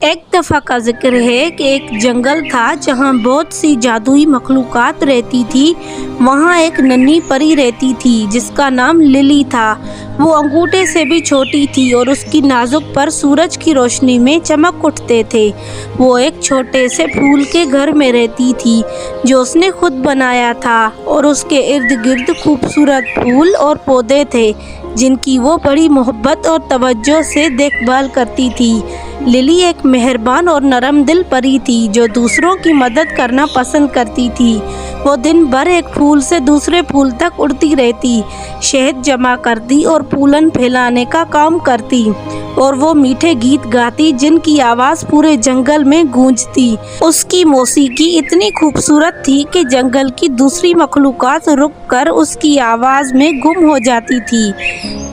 ایک دفعہ کا ذکر ہے کہ ایک جنگل تھا جہاں بہت سی جادوئی مخلوقات رہتی تھی۔ وہاں ایک ننھی پری رہتی تھی جس کا نام للی تھا۔ وہ انگوٹھے سے بھی چھوٹی تھی اور اس کی نازک پر سورج کی روشنی میں چمک اٹھتے تھے۔ وہ ایک چھوٹے سے پھول کے گھر میں رہتی تھی جو اس نے خود بنایا تھا، اور اس کے ارد گرد خوبصورت پھول اور پودے تھے جن کی وہ بڑی محبت اور توجہ سے دیکھ بھال کرتی تھی۔ للی ایک مہربان اور نرم دل پری تھی جو دوسروں کی مدد کرنا پسند کرتی تھی۔ وہ دن بھر ایک پھول سے دوسرے پھول تک اڑتی رہتی، شہد جمع کرتی اور پھولن پھیلانے کا کام کرتی، اور وہ میٹھے گیت گاتی جن کی آواز پورے جنگل میں گونجتی۔ اس کی موسیقی اتنی خوبصورت تھی کہ جنگل کی دوسری مخلوقات رک کر اس کی آواز میں گم ہو جاتی تھی۔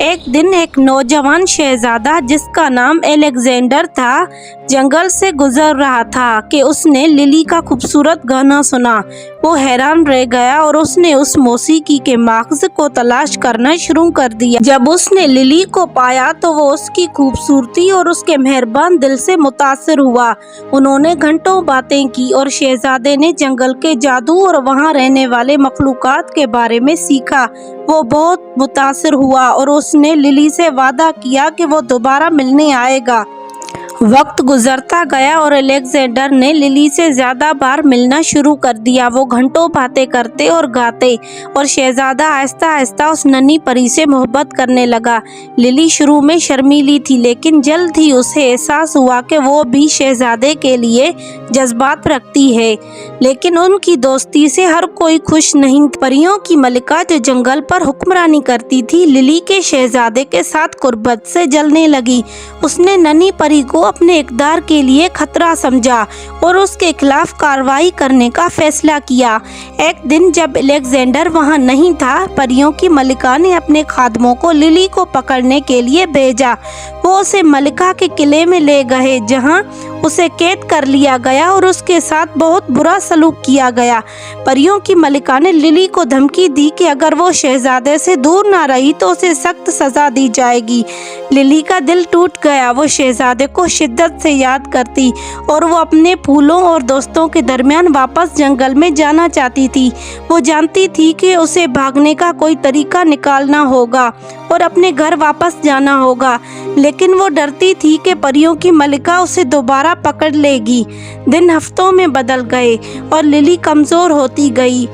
ایک دن ایک نوجوان شہزادہ جس کا نام الیگزینڈر تھا جنگل سے گزر رہا تھا کہ اس نے للی کا خوبصورت گانا سنا۔ وہ حیران رہ گیا اور اس نے اس موسیقی کے ماخذ کو تلاش کرنا شروع کر دیا۔ جب اس نے للی کو پایا تو وہ اس کی خوبصورتی اور اس کے مہربان دل سے متاثر ہوا۔ انہوں نے گھنٹوں باتیں کی اور شہزادے نے جنگل کے جادو اور وہاں رہنے والے مخلوقات کے بارے میں سیکھا۔ وہ بہت متاثر ہوا اور اس نے للی سے وعدہ کیا کہ وہ دوبارہ ملنے آئے گا۔ وقت گزرتا گیا اور الیگزینڈر نے للی سے زیادہ بار ملنا شروع کر دیا۔ وہ گھنٹوں باتیں کرتے اور گاتے، اور شہزادہ آہستہ آہستہ اس ننھی پری سے محبت کرنے لگا۔ للی شروع میں شرمیلی تھی، لیکن جلد ہی اسے احساس ہوا کہ وہ بھی شہزادے کے لیے جذبات رکھتی ہے، لیکن ان کی دوستی سے ہر کوئی خوش نہیں تھا۔ پریوں کی ملکہ جو جنگل پر حکمرانی کرتی تھی، للی کے شہزادے کے ساتھ قربت سے جلنے لگی۔ اس نے ننھی پری کو اپنے اقدار کے لیے خطرہ سمجھا اور اس کے خلاف کارروائی کرنے کا فیصلہ کیا۔ ایک دن جب الیگزینڈر وہاں نہیں تھا، پریوں کی ملکہ نے اپنے خادموں کو للی کو پکڑنے کے لیے بھیجا۔ وہ اسے ملکہ کے قلعے میں لے گئے جہاں اسے قید کر لیا گیا اور اس کے ساتھ بہت برا سلوک کیا گیا۔ پریوں کی ملکہ نے للی کو دھمکی دی کہ اگر وہ شہزادے سے دور نہ رہی تو اسے سخت سزا دی جائے گی۔ للی کا دل ٹوٹ گیا، وہ شہزادے کو شدت سے یاد کرتی اور وہ اپنے پھولوں اور دوستوں کے درمیان واپس جنگل میں جانا چاہتی تھی۔ وہ جانتی تھی کہ اسے بھاگنے کا کوئی طریقہ نکالنا ہوگا اور اپنے گھر واپس جانا ہوگا، لیکن وہ ڈرتی تھی کہ پریوں کی ملکہ اسے دوبارہ پکڑ لے گی۔ دن ہفتوں میں بدل گئے اور للی کمزور ہوتی گئی۔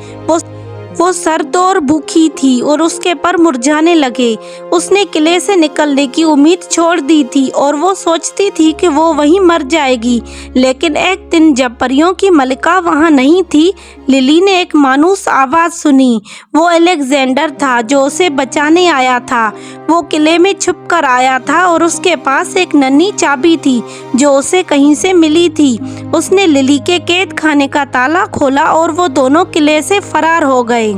وہ سرد اور بھوکی تھی اور اس کے پر مرجھانے لگے۔ اس نے قلعے سے نکلنے کی امید چھوڑ دی تھی اور وہ سوچتی تھی کہ وہ وہیں مر جائے گی، لیکن ایک دن جب پریوں کی ملکہ وہاں نہیں تھی، للی نے ایک مانوس آواز سنی۔ وہ الیگزینڈر تھا جو اسے بچانے آیا تھا۔ وہ قلعے میں چھپ کر آیا تھا اور اس کے پاس ایک ننھی چابی تھی جو اسے کہیں سے ملی تھی۔ اس نے للی کے قید خانے کا تالا کھولا اور وہ دونوں قلعے سے فرار ہو گئے۔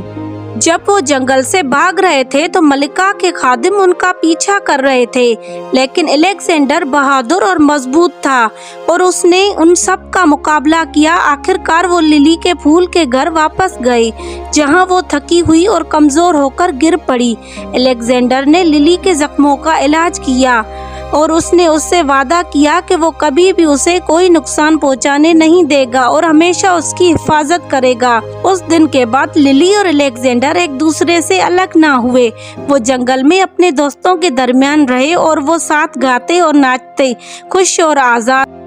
جب وہ جنگل سے بھاگ رہے تھے تو ملکہ کے خادم ان کا پیچھا کر رہے تھے، لیکن الیگزینڈر بہادر اور مضبوط تھا اور اس نے ان سب کا مقابلہ کیا۔ آخر کار وہ للی کے پھول کے گھر واپس گئے جہاں وہ تھکی ہوئی اور کمزور ہو کر گر پڑی۔ الیگزینڈر نے للی کے زخموں کا علاج کیا اور اس نے اس سے وعدہ کیا کہ وہ کبھی بھی اسے کوئی نقصان پہنچانے نہیں دے گا اور ہمیشہ اس کی حفاظت کرے گا۔ اس دن کے بعد للی اور الیگزینڈر ایک دوسرے سے الگ نہ ہوئے۔ وہ جنگل میں اپنے دوستوں کے درمیان رہے اور وہ ساتھ گاتے اور ناچتے، خوش اور آزاد۔